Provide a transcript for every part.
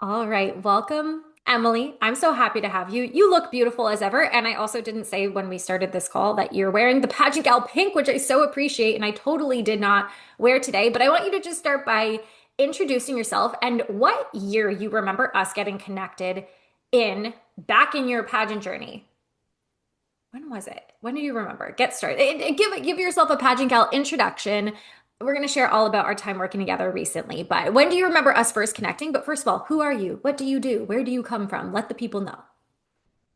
All right, welcome, Emily. I'm so happy to have you. You look beautiful as ever. And I also didn't say when we started this call that you're wearing the Pageant Gal pink, which I so appreciate. And I totally did not wear today. But I want you to just start by introducing yourself and what year you remember us getting connected in back in your pageant journey. When was it? When do you remember? Get started. Give yourself a Pageant Gal introduction. We're going to share all about our time working together recently. But when do you remember us first connecting? But first of all, who are you? What do you do? Where do you come from? Let the people know.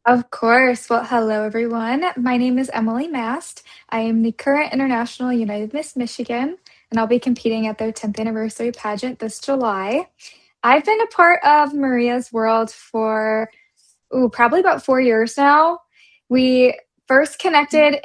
Of course. Well, hello, everyone. My name is Emily Mast. I am the current International United Miss Michigan, and I'll be competing at their 10th anniversary pageant this July. I've been a part of Maria's World for probably about 4 years now. We first connected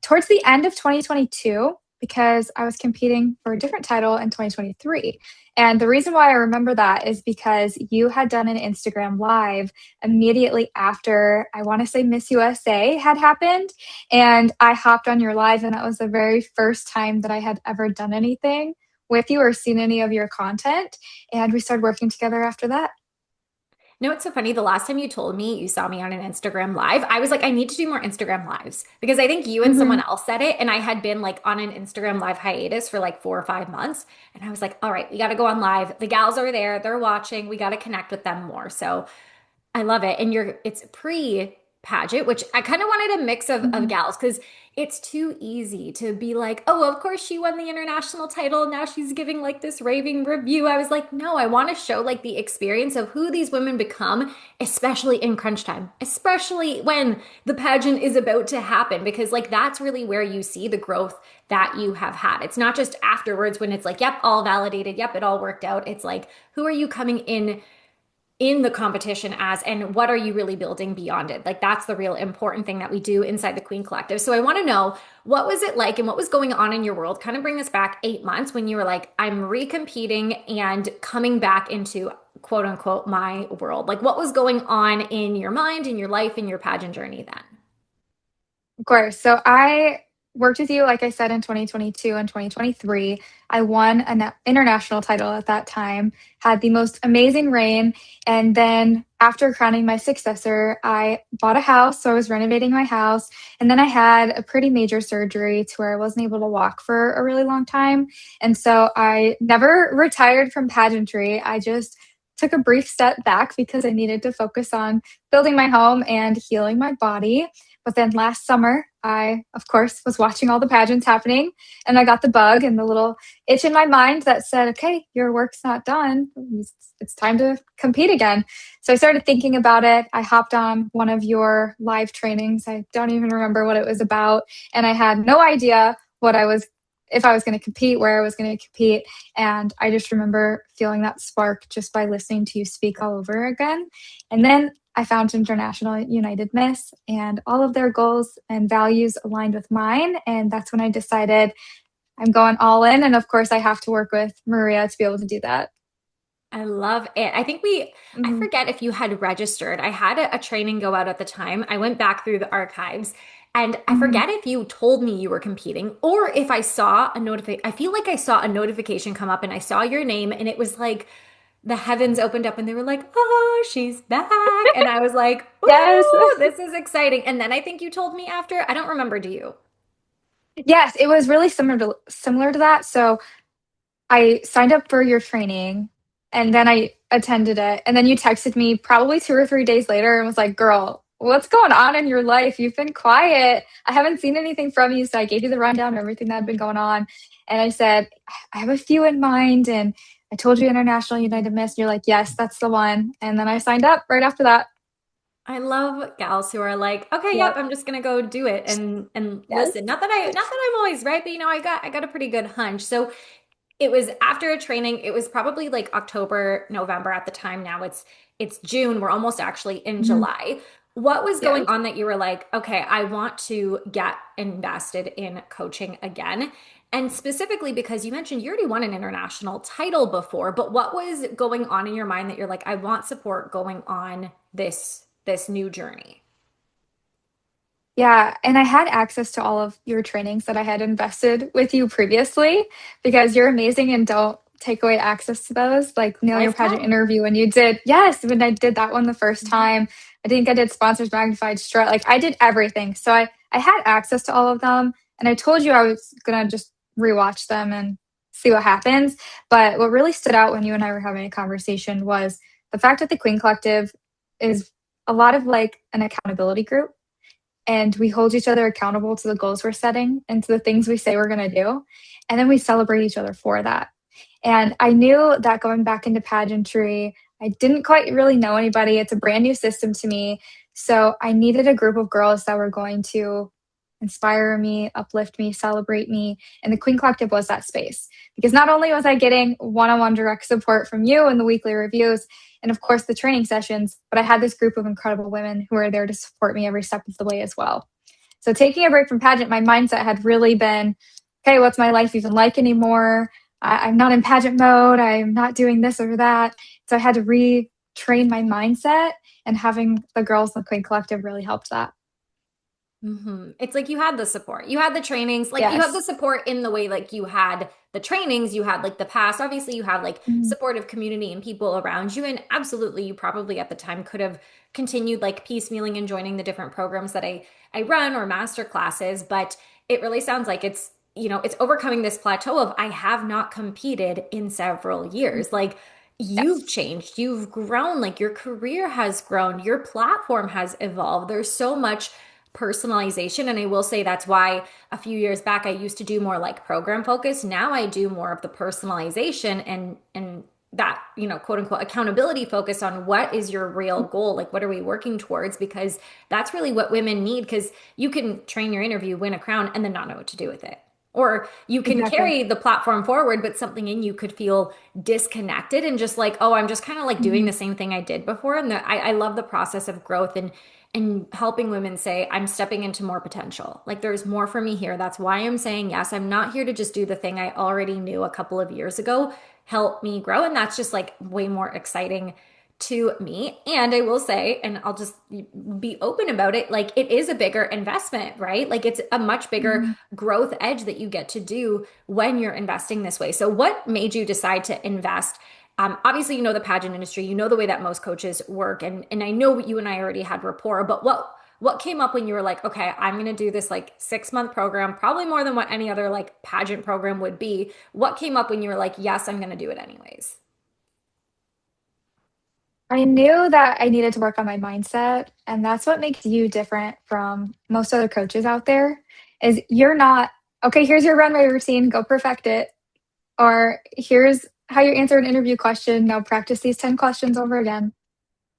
towards the end of 2022 because I was competing for a different title in 2023. And the reason why I remember that is because you had done an Instagram live immediately after, I want to say, Miss USA had happened. And I hopped on your live, and that was the very first time that I had ever done anything with you or seen any of your content. And we started working together after that. No, it's so funny. The last time you told me you saw me on an Instagram live, I was like, I need to do more Instagram lives because I think you and someone Mhm. else said it. And I had been like on an Instagram live hiatus for like 4 or 5 months. And I was like, all right, we got to go on live. The gals are there. They're watching. We got to connect with them more. So I love it. And it's pre-pageant, which I kind of wanted a mix of Mhm. gals because it's too easy to be like, oh, of course she won the international title. Now she's giving like this raving review. I was like, no, I want to show like the experience of who these women become, especially in crunch time, especially when the pageant is about to happen, because like that's really where you see the growth that you have had. It's not just afterwards when it's like, yep, all validated. Yep, it all worked out. It's like, who are you coming in the competition as, and what are you really building beyond it? Like that's the real important thing that we do inside the Queen Collective. So I want to know, what was it like and what was going on in your world? Kind of bring us back 8 months when you were like, I'm recompeting and coming back into quote unquote my world. Like what was going on in your mind, in your life, in your pageant journey then? Of course. So I worked with you, like I said, in 2022 and 2023. I won an international title at that time, had the most amazing reign. And then after crowning my successor, I bought a house. So I was renovating my house. And then I had a pretty major surgery to where I wasn't able to walk for a really long time. And so I never retired from pageantry. I just took a brief step back because I needed to focus on building my home and healing my body. But then last summer, I, of course, was watching all the pageants happening, and I got the bug and the little itch in my mind that said, okay, your work's not done. It's time to compete again. So I started thinking about it. I hopped on one of your live trainings. I don't even remember what it was about. And I had no idea if I was going to compete, where I was going to compete. And I just remember feeling that spark just by listening to you speak all over again. And then I found International United Miss, and all of their goals and values aligned with mine. And that's when I decided I'm going all in. And of course, I have to work with Maria to be able to do that. I love it. I Mhm. forget if you had registered. I had a training go out at the time. I went back through the archives and I Mhm. forget if you told me you were competing or if I saw a notification. I feel like I saw a notification come up and I saw your name and it was like the heavens opened up and they were like, oh, she's back. And I was like, Yes. ooh, this is exciting. And then I think you told me after, I don't remember, do you? Yes, it was really similar to that. So I signed up for your training and then I attended it. And then you texted me probably 2 or 3 days later and was like, girl, what's going on in your life? You've been quiet. I haven't seen anything from you. So I gave you the rundown of everything that had been going on. And I said, I have a few in mind. And I told you International United Miss. And you're like, yes, that's the one. And then I signed up right after that. I love gals who are like, okay, yep, Yep. I'm just gonna go do it and Yes. listen. Not that I'm always right, but I got a pretty good hunch. So it was after a training. It was probably like October, November at the time. Now it's June. We're almost actually in Mhm. July. What was going Yes. on that you were like, okay, I want to get invested in coaching again? And specifically because you mentioned you already won an international title before, but what was going on in your mind that you're like, I want support going on this new journey? Yeah, and I had access to all of your trainings that I had invested with you previously because you're amazing and don't take away access to those, like nail your pageant Lifetime. interview when you did. Yes, when I did that one the first time. I think I did sponsors magnified strut. Like I did everything. So I had access to all of them. And I told you I was gonna just rewatch them and see what happens. But what really stood out when you and I were having a conversation was the fact that the Queen Collective is a lot of like an accountability group, and we hold each other accountable to the goals we're setting and to the things we say we're going to do. And then we celebrate each other for that. And I knew that going back into pageantry, I didn't quite really know anybody. It's a brand new system to me. So I needed a group of girls that were going to inspire me, uplift me, celebrate me. And the Queen Collective was that space. Because not only was I getting one on one direct support from you in the weekly reviews, and of course the training sessions, but I had this group of incredible women who were there to support me every step of the way as well. So taking a break from pageant, my mindset had really been, okay, what's my life even like anymore? I'm not in pageant mode. I'm not doing this or that. So I had to retrain my mindset, and having the girls in the Queen Collective really helped that. It's like you had the support, you had the trainings, like you had the Yes. support in the way like you had the trainings, you had like the past. Obviously, you had like Mhm. supportive community and people around you. And absolutely, you probably at the time could have continued like piecemealing and joining the different programs that I run or master classes. But it really sounds like it's overcoming this plateau of I have not competed in several years. Like you've Yes. changed, you've grown, like your career has grown, your platform has evolved. There's so much personalization. And I will say that's why a few years back I used to do more like program focus. Now I do more of the personalization and that, quote unquote accountability focus on what is your real goal? Like what are we working towards? Because that's really what women need because you can train your interview, win a crown, and then not know what to do with it. Or you can Exactly. carry the platform forward, but something in you could feel disconnected and just like, oh, I'm just kind of like doing Mhm. the same thing I did before. And I love the process of growth and helping women say, I'm stepping into more potential. Like there's more for me here. That's why I'm saying yes. I'm not here to just do the thing I already knew a couple of years ago. Help me grow. And that's just like way more exciting to me. And I will say, and I'll just be open about it, like it is a bigger investment, right? Like it's a much bigger Mhm. growth edge that you get to do when you're investing this way. So, what made you decide to invest? Obviously, you know the pageant industry, you know the way that most coaches work, and I know you and I already had rapport. But what came up when you were like, okay, I'm going to do this like 6 month program, probably more than what any other like pageant program would be. What came up when you were like, yes, I'm going to do it anyways? I knew that I needed to work on my mindset, and that's what makes you different from most other coaches out there. Is you're not, okay, here's your runway routine, go perfect it, or here's how you answer an interview question, now practice these 10 questions over again,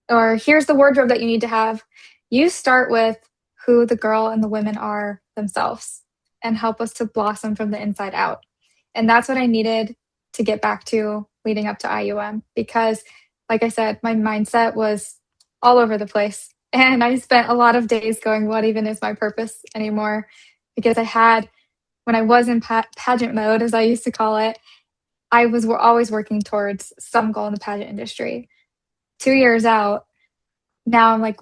or here's the wardrobe that you need to have. You start with who the girl and the women are themselves and help us to blossom from the inside out. And that's what I needed to get back to leading up to IUM because, like I said, my mindset was all over the place. And I spent a lot of days going, what even is my purpose anymore? Because when I was in pageant mode, as I used to call it, I was always working towards some goal in the pageant industry. 2 years out, now I'm like,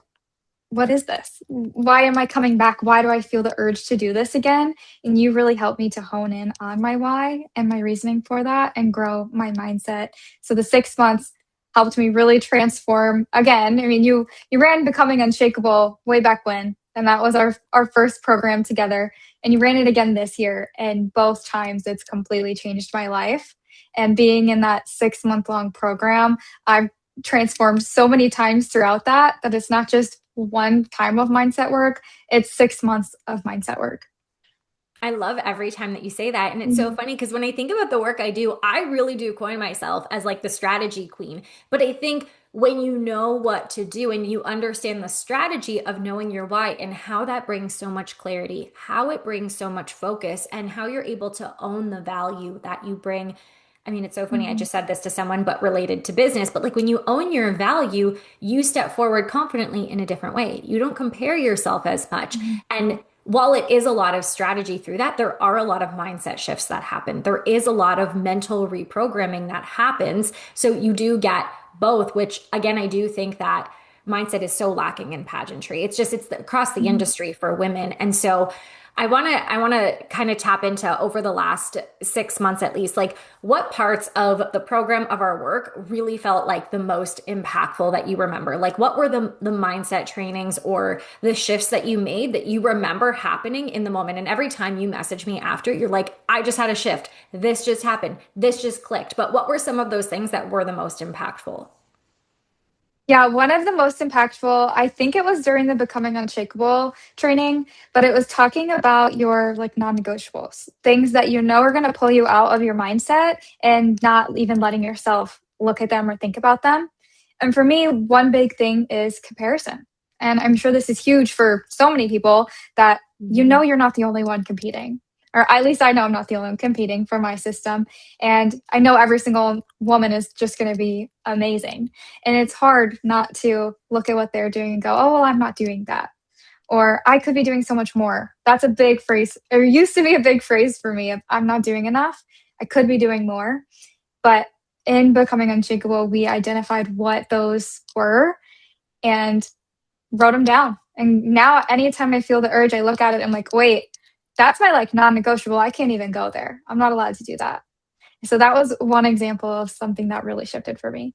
what is this? Why am I coming back? Why do I feel the urge to do this again? And you really helped me to hone in on my why and my reasoning for that and grow my mindset. So the 6 months helped me really transform again. I mean, you ran Becoming Unshakable way back when, and that was our first program together. And you ran it again this year. And both times it's completely changed my life. And being in that 6 month long program, I've transformed so many times throughout that it's not just one time of mindset work, it's 6 months of mindset work. I love every time that you say that. And it's so Mhm. funny because when I think about the work I do, I really do coin myself as like the strategy queen. But I think when you know what to do and you understand the strategy of knowing your why and how that brings so much clarity, how it brings so much focus, and how you're able to own the value that you bring. I mean, it's so funny. I Mhm. just said this to someone, but related to business. But like when you own your value, you step forward confidently in a different way. You don't compare yourself as much. Mhm. And while it is a lot of strategy through that, there are a lot of mindset shifts that happen. There is a lot of mental reprogramming that happens. So you do get both, which again, I do think that mindset is so lacking in pageantry. Across the Mhm. industry for women. And so I want to kind of tap into over the last 6 months at least, like what parts of the program of our work really felt like the most impactful that you remember? Like what were the mindset trainings or the shifts that you made that you remember happening in the moment? And every time you message me after, you're like, I just had a shift. This just happened. This just clicked. But what were some of those things that were the most impactful? Yeah, one of the most impactful, I think it was during the Becoming Unshakable training, but it was talking about your like non-negotiables, things that you know are going to pull you out of your mindset and not even letting yourself look at them or think about them. And for me, one big thing is comparison. And I'm sure this is huge for so many people that you know Mhm. you're not the only one competing. Or at least I know I'm not the only one competing for my system. And I know every single woman is just going to be amazing. And it's hard not to look at what they're doing and go, oh, well, I'm not doing that. Or I could be doing so much more. That's a big phrase. It used to be a big phrase for me of I'm not doing enough. I could be doing more. But in Becoming Unshakable, we identified what those were and wrote them down. And now, anytime I feel the urge, I look at it and I'm like, wait, that's my like non negotiable. I can't even go there. I'm not allowed to do that. So that was one example of something that really shifted for me.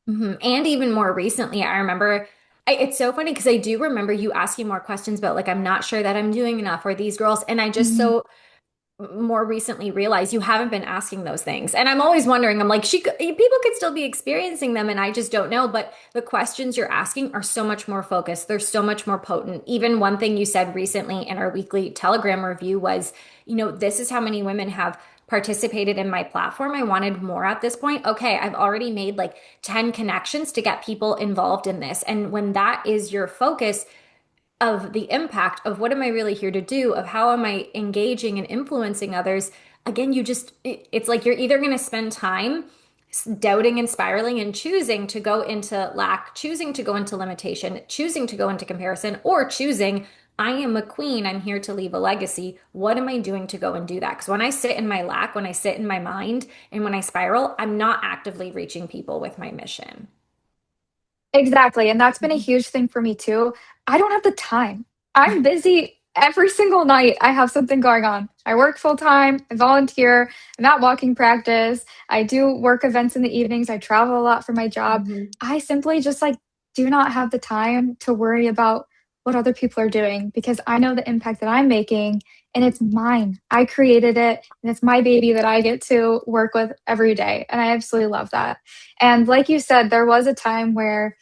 And even more recently, I remember it's so funny because I do remember you asking more questions about like, I'm not sure that I'm doing enough or these girls. And I just Mhm. so more recently realized you haven't been asking those things. And I'm always wondering, I'm like, people could still be experiencing them and I just don't know. But the questions you're asking are so much more focused. They're so much more potent. Even one thing you said recently in our weekly Telegram review was, this is how many women have participated in my platform. I wanted more at this point. Okay, I've already made like 10 connections to get people involved in this. And when that is your focus, of the impact of what am I really here to do, of how am I engaging and influencing others, again, it's like you're either going to spend time doubting and spiraling and choosing to go into lack, choosing to go into limitation, choosing to go into comparison, or choosing, I am a queen, I'm here to leave a legacy. What am I doing to go and do that? Because when I sit in my lack, when I sit in my mind, and when I spiral, I'm not actively reaching people with my mission. Exactly, and that's been a huge thing for me too. I don't have the time. I'm busy every single night. I have something going on. I work full time, I volunteer, I'm at walking practice, I do work events in the evenings, I travel a lot for my job. Mhm. I simply just like do not have the time to worry about what other people are doing because I know the impact that I'm making and it's mine. I created it and it's my baby that I get to work with every day. And I absolutely love that. And like you said, there was a time where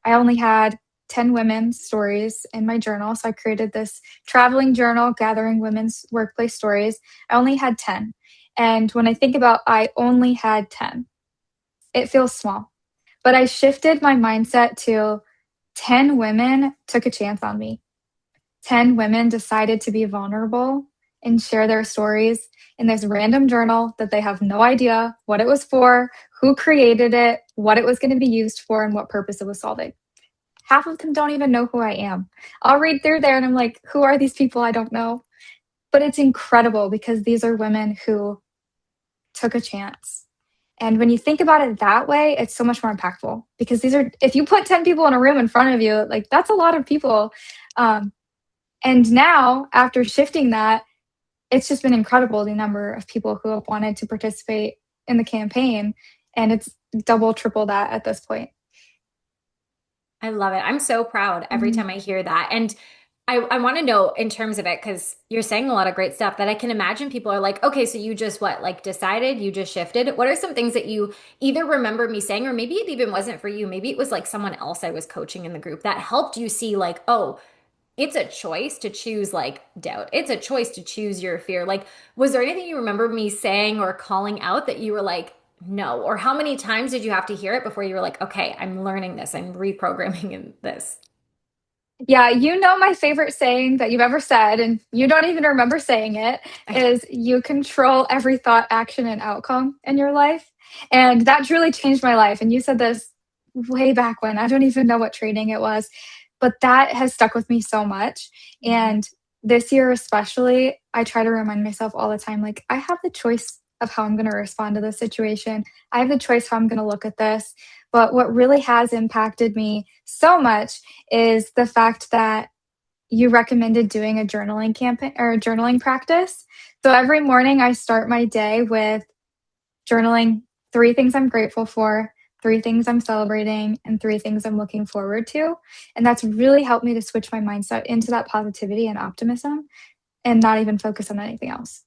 I only had 10 women's stories in my journal. So I created this traveling journal gathering women's workplace stories. I only had 10. And when I think about I only had 10, it feels small. But I shifted my mindset to 10 women took a chance on me. 10 women decided to be vulnerable and share their stories in this random journal that they have no idea what it was for, who created it, what it was going to be used for, and what purpose it was solving. Half of them don't even know who I am. I'll read through there and I'm like, who are these people? I don't know. But it's incredible because these are women who took a chance. And when you think about it that way, it's so much more impactful because these are, if you put 10 people in a room in front of you, like that's a lot of people. Um, and now, after shifting that, it's just been incredible the number of people who have wanted to participate in the campaign. And it's double, triple that at this point. I love it. I'm so proud every Mhm. time I hear that. And I want to know in terms of it, because you're saying a lot of great stuff that I can imagine people are like, okay, so you just what, like decided, you just shifted. What are some things that you either remember me saying, or maybe it even wasn't for you? Maybe it was like someone else I was coaching in the group that helped you see, like, oh, it's a choice to choose like doubt. It's a choice to choose your fear. Like, was there anything you remember me saying or calling out that you were like, no? Or how many times did you have to hear it before you were like, okay, I'm learning this, I'm reprogramming in this? Yeah, you know my favorite saying that you've ever said, and you don't even remember saying it, is you control every thought, action, and outcome in your life. And that truly changed my life. And you said this way back when. I don't even know what training it was, but that has stuck with me so much. Mhm. And this year, especially, I try to remind myself all the time like, I have the choice of how I'm going to respond to this situation. I have the choice how I'm going to look at this. But what really has impacted me so much is the fact that you recommended doing a journaling campaign or a journaling practice. So every morning I start my day with journaling 3 things I'm grateful for, 3 things I'm celebrating, and 3 things I'm looking forward to. And that's really helped me to switch my mindset into that positivity and optimism and not even focus on anything else.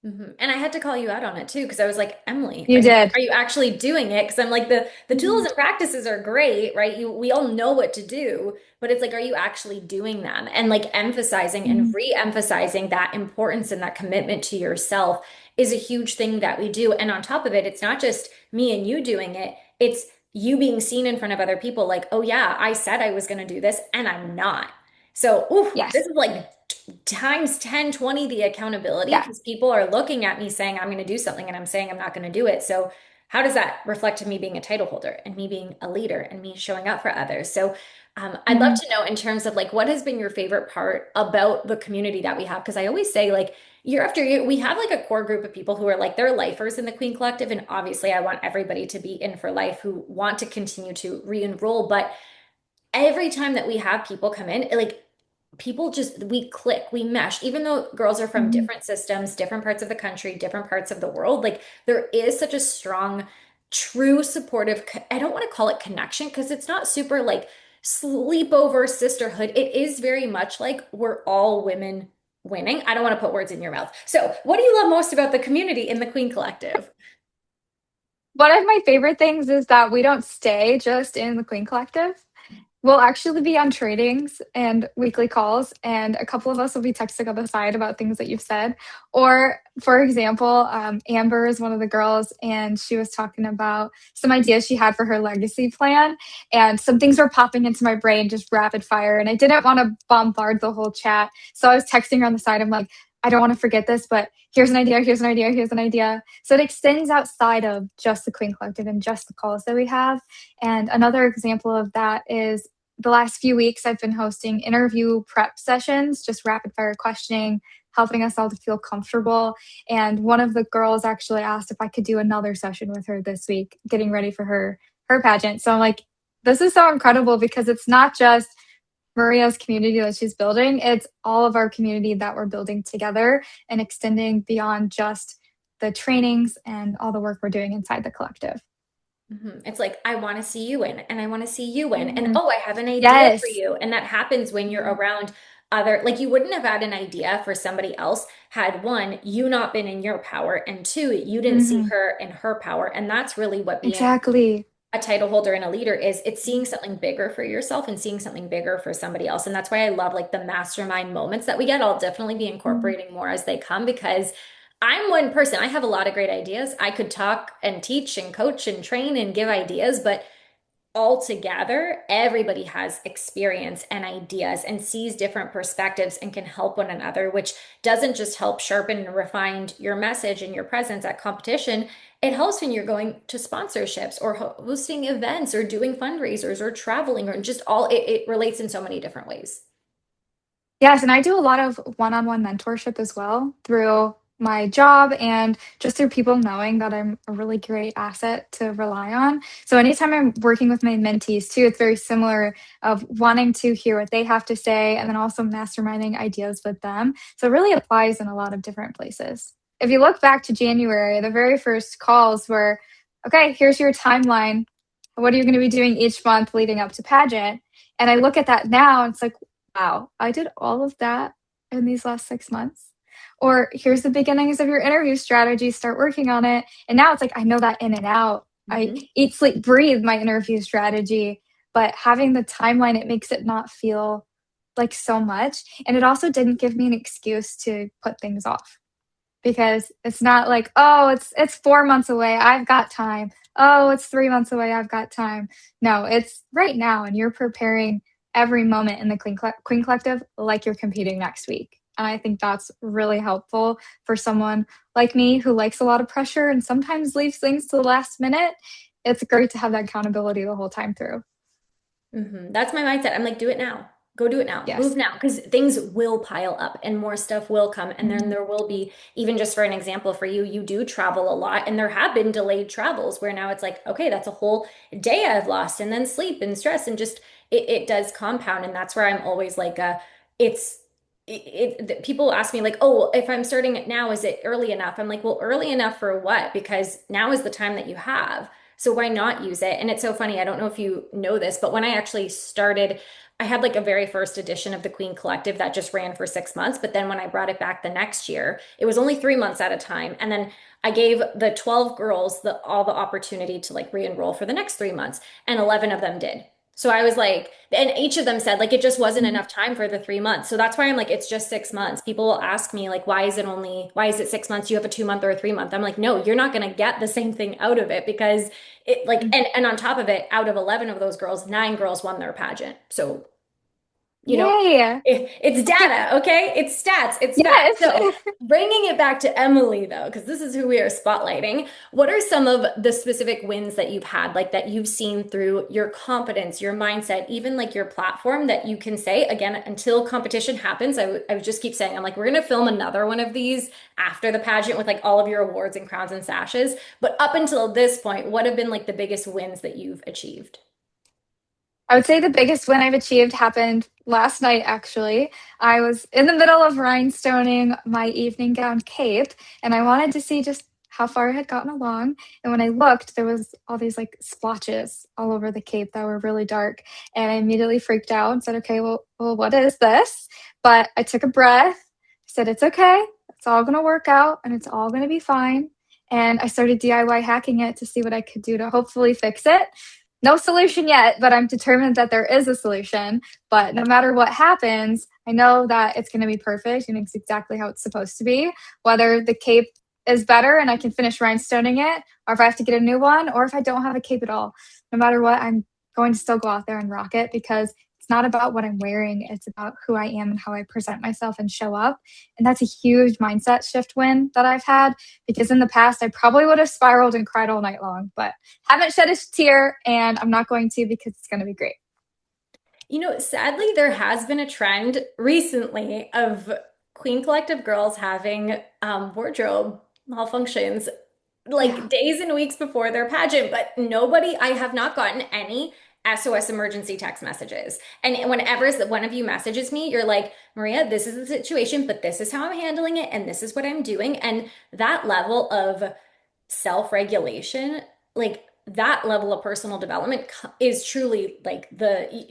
And I had to call you out on it too, because I was like, Emily, You did. are you actually doing it? Because I'm like, the tools Mhm. and practices are great, right? We all know what to do, but it's like, are you actually doing them? And like emphasizing and Mhm. re-emphasizing that importance and that commitment to yourself is a huge thing that we do. And on top of it, it's not just me and you doing it, it's you being seen in front of other people, like, oh yeah, I said I was going to do this and I'm not. So, ooh, this Yes. is like times 10, 20 the accountability Yeah. because people are looking at me saying I'm going to do something and I'm saying I'm not going to do it. So how does that reflect in me being a title holder and me being a leader and me showing up for others? So I'd love Mhm. to know in terms of like what has been your favorite part about the community that we have? Because I always say like year after year, we have like a core group of people who are like they're lifers in the Queen Collective. And obviously I want everybody to be in for life who want to continue to re-enroll. But every time that we have people come in, like people just we click, we mesh, even though girls are from Mhm. different systems, different parts of the country, different parts of the world, like there is such a strong, true supportive, I don't want to call it connection because it's not super like sleepover sisterhood. It is very much like we're all women winning. I don't want to put words in your mouth. So, what do you love most about the community in the Queen Collective? One of my favorite things is that we don't stay just in the Queen Collective. We'll actually be on trainings and weekly calls, and a couple of us will be texting on the side about things that you've said. Or, for example, Amber is one of the girls, and she was talking about some ideas she had for her legacy plan, and some things were popping into my brain just rapid fire. And I didn't want to bombard the whole chat, so I was texting her on the side. I'm like, I don't want to forget this, but here's an idea, here's an idea, here's an idea. So it extends outside of just the Queen Collective and just the calls that we have. And another example of that is the last few weeks, I've been hosting interview prep sessions, just rapid fire questioning, helping us all to feel comfortable. And one of the girls actually asked if I could do another session with her this week, getting ready for her pageant. So I'm like, this is so incredible because it's not just Maria's community that she's building, it's all of our community that we're building together and extending beyond just the trainings and all the work we're doing inside the collective. It's like, I want to see you in, and I want to see you in, and Mhm. oh, I have an idea for Yes. you. And that happens when you're Mhm. around other, like, you wouldn't have had an idea for somebody else had one, you not been in your power, and two, you didn't see Mhm. her in her power. And that's really what being Exactly. a title holder and a leader is it's seeing Mhm. something bigger for yourself and seeing something bigger for somebody else. And that's why I love like the mastermind moments that we get. I'll definitely be Mhm. incorporating more as they come because I'm one person. I have a lot of great ideas. I could talk and teach and coach and train and give ideas, but all together, everybody has experience and ideas and sees different perspectives and can help one another, which doesn't just help sharpen and refine your message and your presence at competition. It helps when you're going to sponsorships or hosting events or doing fundraisers or traveling or just all it relates in so many different ways. Yes, and I do a lot of one-on-one mentorship as well through my job and just through people knowing that I'm a really great asset to rely on. So anytime I'm working with my mentees too, it's very similar of wanting to hear what they have to say and then also masterminding ideas with them. So it really applies in a lot of different places. If you look back to January, the very first calls were, okay, here's your timeline. What are you going to be doing each month leading up to pageant? And I look at that now and it's like, wow, I did all of that in these last 6 months. Or here's the beginnings of your interview strategy, start working on it. And now it's like, I know that in and out. I Mhm. eat, sleep, breathe my interview strategy. But having the timeline, it makes it not feel like so much. And it also didn't give me an excuse to put things off because it's not like, oh, it's 4 months away, I've got time. Oh, it's 3 months away, I've got time. No, it's right now, and you're preparing every moment in the Queen Collective like you're competing next week. And I think that's really helpful for someone like me who likes a lot of pressure and sometimes leaves things to the last minute. It's great to have that accountability the whole time through. That's my mindset. I'm like, do it now. Go do it now. Move Yes. now because things will pile up and more stuff will come. And then Mhm. there will be, even just for an example for you, you do travel a lot. And there have been delayed travels where now it's like, okay, that's a whole day I've lost. And then sleep and stress and just it does compound. And that's where I'm always like, it's, people ask me like, oh, if I'm starting it now, is it early enough? I'm like, well, early enough for what? Because now is the time that you have. So why not use it? And it's so funny. I don't know if you know this, but when I actually started, I had like a very first edition of the Queen Collective that just ran for 6 months. But then when I brought it back the next year, it was only 3 months at a time. And then I gave the 12 girls all the opportunity to like re-enroll for the next 3 months, and 11 of them did. So I was like, and each of them said like it just wasn't Mhm. enough time for the 3 months. So that's why I'm like, it's just 6 months. People will ask me like, why is it 6 months? You have a 2 month or a 3 month. I'm like, no, you're not gonna get the same thing out of it because it like Mhm. and on top of it, out of 11 of those girls, 9 girls won their pageant. So you know, Yay. it's data, okay? It's stats, it's facts. Yes. So, bringing it back to Emily, though, because this is who we are spotlighting, what are some of the specific wins that you've had, like that you've seen through your confidence, your mindset, even like your platform that you can say, again, until competition happens? I would just keep saying, I'm like, we're going to film another one of these after the pageant with like all of your awards and crowns and sashes. But up until this point, what have been like the biggest wins that you've achieved? I would say the biggest win I've achieved happened last night, actually. I was in the middle of rhinestoning my evening gown cape, and I wanted to see just how far I had gotten along. And when I looked, there was all these like splotches all over the cape that were really dark. And I immediately freaked out and said, okay, well, what is this? But I took a breath, said, it's okay. It's all going to work out and it's all going to be fine. And I started DIY hacking it to see what I could do to hopefully fix it. No solution yet, but I'm determined that there is a solution. But no matter what happens, I know that it's going to be perfect and it's exactly how it's supposed to be. Whether the cape is better and I can finish rhinestoning it, or if I have to get a new one, or if I don't have a cape at all, no matter what, I'm going to still go out there and rock it because it's not about what I'm wearing. It's about who I am and how I present myself and show up. And that's a huge mindset shift win that I've had because in the past, I probably would have spiraled and cried all night long. But haven't shed a tear, and I'm not going to because it's going to be great. Sadly, there has been a trend recently of Queen Collective girls having wardrobe malfunctions like Yeah. days and weeks before their pageant, but I have not gotten any SOS emergency text messages. And whenever one of you messages me, you're like, Maria, this is the situation, but this is how I'm handling it, and this is what I'm doing. And that level of self-regulation, like that level of personal development is truly like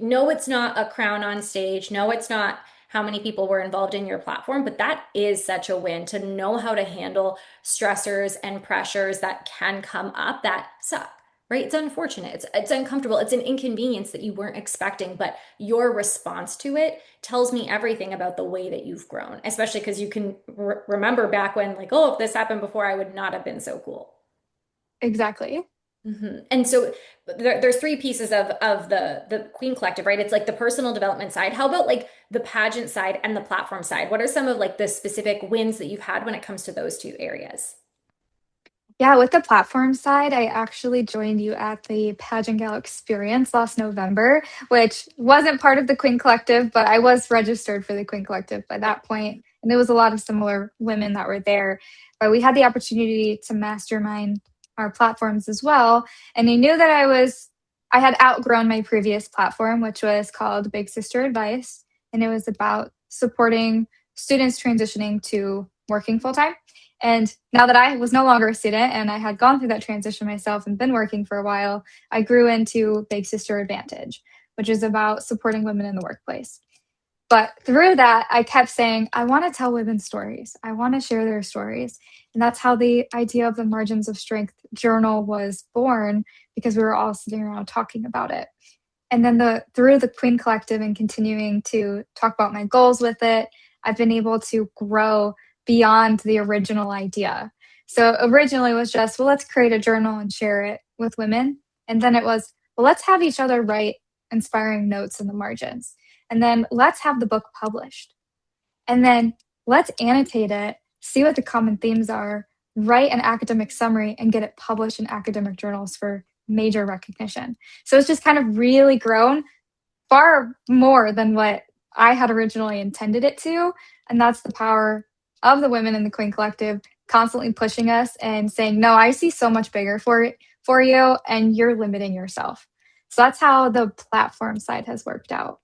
no, it's not a crown on stage. No, it's not how many people were involved in your platform, but that is such a win to know how to handle stressors and pressures that can come up that suck. Right? It's unfortunate. It's uncomfortable. It's an inconvenience that you weren't expecting, but your response to it tells me everything about the way that you've grown, especially because you can remember back when like, oh, if this happened before, I would not have been so cool. Exactly. And so there's three pieces of the Queen Collective, right? It's like the personal development side. How about like the pageant side and the platform side? What are some of like the specific wins that you've had when it comes to those two areas? Yeah, with the platform side, I actually joined you at the Pageant Gal experience last November, which wasn't part of the Queen Collective, but I was registered for the Queen Collective by that point, and there was a lot of similar women that were there. But we had the opportunity to mastermind our platforms as well, and I knew that I had outgrown my previous platform, which was called Big Sister Advice, and it was about supporting students transitioning to working full time. And now that I was no longer a student and I had gone through that transition myself and been working for a while, I grew into Big Sister Advantage, which is about supporting women in the workplace. But through that, I kept saying, I want to tell women's stories. I want to share their stories. And that's how the idea of the Margins of Strength journal was born because we were all sitting around talking about it. And then through the Queen Collective and continuing to talk about my goals with it, I've been able to grow beyond the original idea. So originally it was just, well, let's create a journal and share it with women. And then it was, well, let's have each other write inspiring notes in the margins. And then let's have the book published. And then let's annotate it, see what the common themes are, write an academic summary, and get it published in academic journals for major recognition. So it's just kind of really grown far more than what I had originally intended it to. And that's the power of the women in the Queen Collective constantly pushing us and saying, no, I see so much bigger for you, and you're limiting yourself. So that's how the platform side has worked out.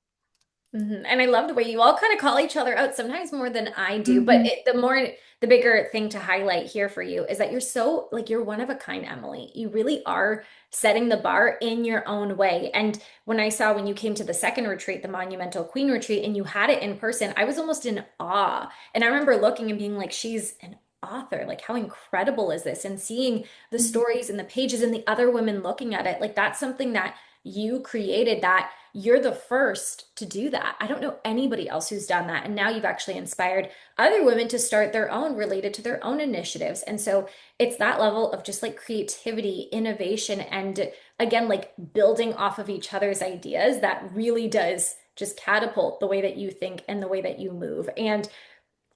And I love the way you all kind of call each other out, sometimes more than I do. But Hmm. the bigger thing to highlight here for you is that you're so, like, you're one of a kind, Emily. You really are setting the bar in your own way. And when you came to the second retreat, the Monumental Queen retreat, and you had it in person, I was almost in awe. And I remember looking and being like, she's an author. Like, how incredible is this? And seeing the stories and the pages and the other women looking at it, like, that's something that you created, that you're the first to do that. I don't know anybody else who's done that. And now you've actually inspired other women to start their own related to their own initiatives. And so it's that level of just like creativity, innovation, and again, like building off of each other's ideas that really does just catapult the way that you think and the way that you move. And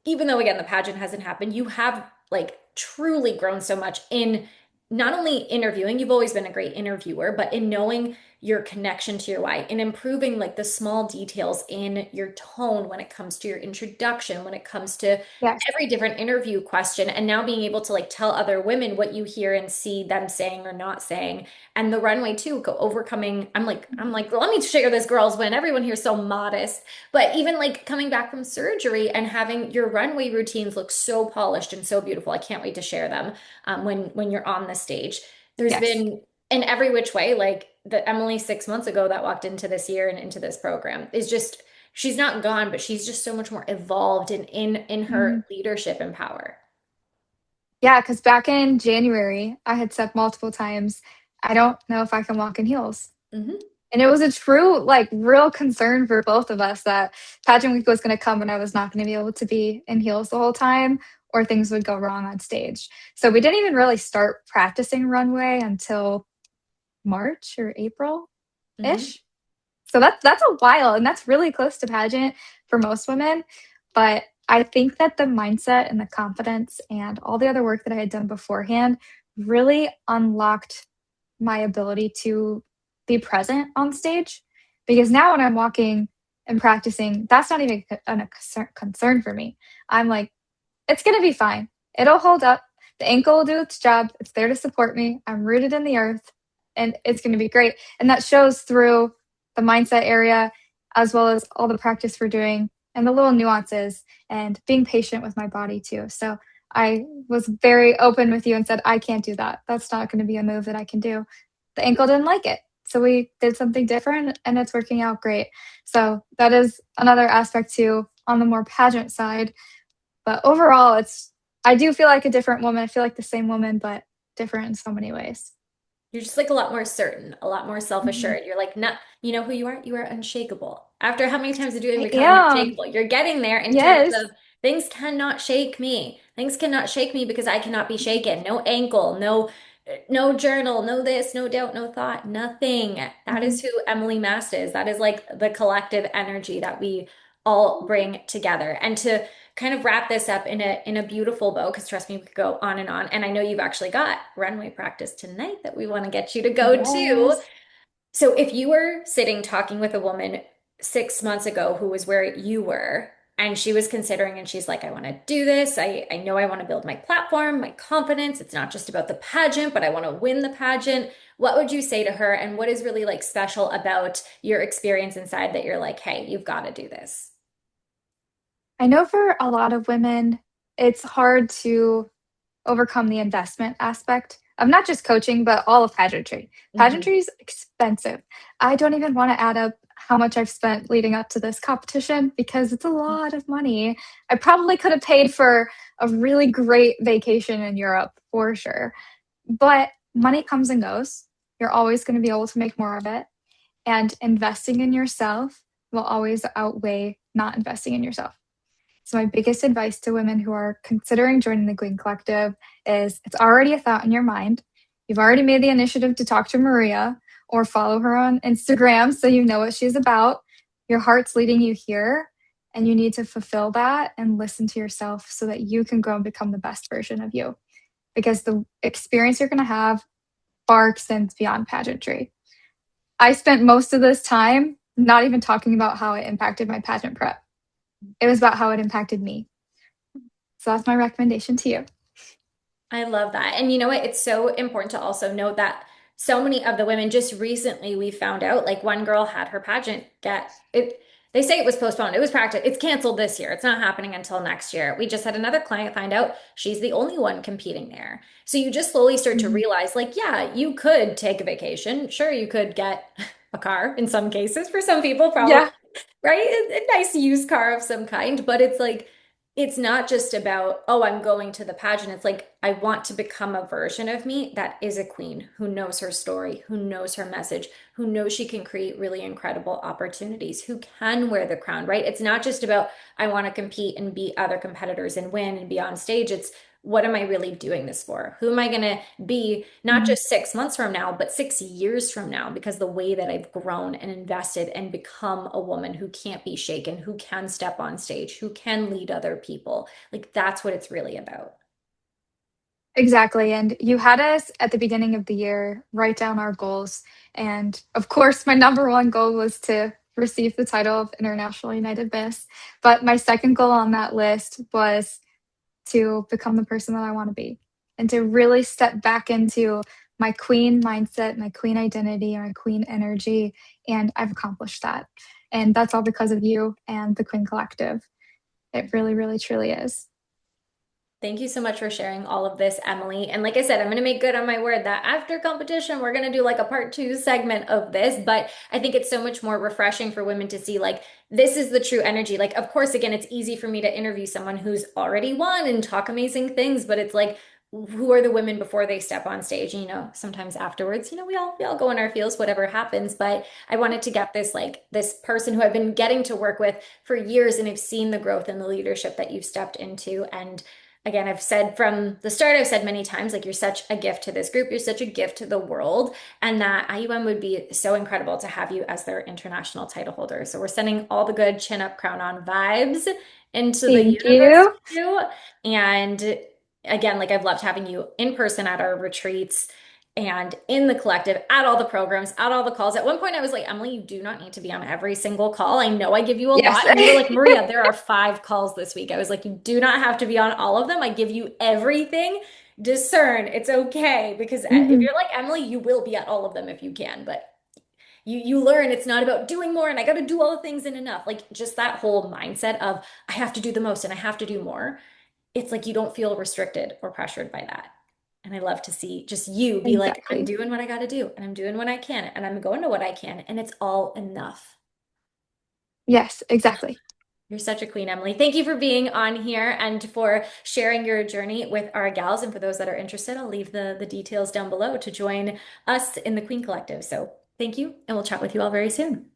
even though again the pageant hasn't happened, you have like truly grown so much in not only interviewing, you've always been a great interviewer, but in knowing your connection to your why, in improving like the small details in your tone when it comes to your introduction, when it comes to Yes. every different interview question, and now being able to like tell other women what you hear and see them saying or not saying. And the runway too, go overcoming. I'm like, let me share this girl's win. Everyone here's so modest. But even like coming back from surgery and having your runway routines look so polished and so beautiful, I can't wait to share them when you're on the stage. There's Yes. been in every which way, like the Emily 6 months ago that walked into this year and into this program is just she's not gone, but she's just so much more evolved in her Mhm. leadership and power. Yeah, because back in January, I had said multiple times, I don't know if I can walk in heels. Hmm. And it was a true, like, real concern for both of us that pageant week was going to come and I was not going to be able to be in heels the whole time or things would go wrong on stage. So we didn't even really start practicing runway until March or April Hmm. ish. So that's a while, and that's really close to pageant for most women. But I think that the mindset and the confidence and all the other work that I had done beforehand really unlocked my ability to be present on stage. Because now when I'm walking and practicing, that's not even a concern for me. I'm like, it's going to be fine. It'll hold up. The ankle will do its job. It's there to support me. I'm rooted in the earth and it's going to be great. And that shows through the mindset area as well as all the practice we're doing and the little nuances and being patient with my body too. So I was very open with you and said, I can't do that. That's not going to be a move that I can do. The ankle didn't like it. So we did something different and it's working out great. So that is another aspect too on the more pageant side, but overall, I do feel like a different woman. I feel like the same woman, but different in so many ways. You're just like a lot more certain, a lot more Mhm. self-assured. You're like, not, you know who you are? You are unshakable. After how many times did you I become am. unshakable? You're getting there in terms Yes. of things cannot shake me. Things cannot shake me because I cannot be shaken. No ankle, no journal, no this, no doubt, no thought, nothing. That Mhm. is who Emily Mast is. That is like the collective energy that we all bring together. And to kind of wrap this up in a beautiful bow, because trust me, we could go on and on. And I know you've actually got runway practice tonight that we want to get you to go to. Yes. So if you were sitting talking with a woman 6 months ago who was where you were, and she was considering and she's like, I want to do this. I know I want to build my platform, my confidence. It's not just about the pageant, but I want to win the pageant. What would you say to her? And what is really like special about your experience inside that you're like, hey, you've got to do this? I know for a lot of women, it's hard to overcome the investment aspect of not just coaching, but all of pageantry. Hmm. Pageantry is expensive. I don't even want to add up how much I've spent leading up to this competition because it's a lot of money. I probably could have paid for a really great vacation in Europe for sure. But money comes and goes. You're always going to be able to make more of it. And investing in yourself will always outweigh not investing in yourself. So, my biggest advice to women who are considering joining the Queen Collective is it's already a thought in your mind. You've already made the initiative to talk to Maria or follow her on Instagram so you know what she's about. Your heart's leading you here, and you need to fulfill that and listen to yourself so that you can grow and become the best version of you. Because the experience you're going to have far extends beyond pageantry. I spent most of this time not even talking about how it impacted my pageant prep. It was about how it impacted me. So that's my recommendation to you. I love that. And you know what? It's so important to also note that so many of the women just recently we found out, like one girl had her pageant get it. They say it was postponed. It was practiced. It's canceled this year. It's not happening until next year. We just had another client find out she's the only one competing there. So you just slowly start to Mhm. realize, like, yeah, you could take a vacation. Sure, you could get a car in some cases. For some people, probably Yeah. right? A nice used car of some kind, but it's like, it's not just about, oh, I'm going to the pageant. It's like, I want to become a version of me that is a queen who knows her story, who knows her message, who knows she can create really incredible opportunities, who can wear the crown, right? It's not just about, I want to compete and beat other competitors and win and be on stage. It's, what am I really doing this for? Who am I going to be not Mhm. just 6 months from now, but 6 years from now? Because the way that I've grown and invested and become a woman who can't be shaken, who can step on stage, who can lead other people, like that's what it's really about. Exactly. And you had us at the beginning of the year write down our goals. And of course, my number one goal was to receive the title of International United Miss. But my second goal on that list was to become the person that I want to be and to really step back into my queen mindset, my queen identity, my queen energy. And I've accomplished that. And that's all because of you and the Queen Collective. It really, really, truly is. Thank you so much for sharing all of this, Emily. And like I said, I'm going to make good on my word that after competition, we're going to do like a part two segment of this. But I think it's so much more refreshing for women to see like this is the true energy. Like, of course, again, it's easy for me to interview someone who's already won and talk amazing things, but it's like, who are the women before they step on stage? And, sometimes afterwards, we all go in our feels, whatever happens. But I wanted to get this like this person who I've been getting to work with for years and have seen the growth and the leadership that you've stepped into. And again, I've said from the start, I've said many times, like, you're such a gift to this group, you're such a gift to the world, and that IUM would be so incredible to have you as their international title holder. So we're sending all the good chin up, crown on vibes into the Thank universe you. for you. And again, like, I've loved having you in person at our retreats and in the collective, at all the programs, at all the calls. At one point, I was like, Emily, you do not need to be on every single call. I know I give you a Yes. lot. And you were like, Maria, there are 5 calls this week. I was like, you do not have to be on all of them. I give you everything. Discern. It's okay. Because if Mhm. you're like Emily, you will be at all of them if you can. But you learn it's not about doing more and I got to do all the things and enough. Like, just that whole mindset of I have to do the most and I have to do more. It's like you don't feel restricted or pressured by that. And I love to see just you be like, I'm Exactly. doing what I got to do and I'm doing what I can and I'm going to what I can and it's all enough. Yes, exactly. You're such a queen, Emily. Thank you for being on here and for sharing your journey with our gals. And for those that are interested, I'll leave the details down below to join us in the Queen Collective. So thank you, and we'll chat with you all very soon.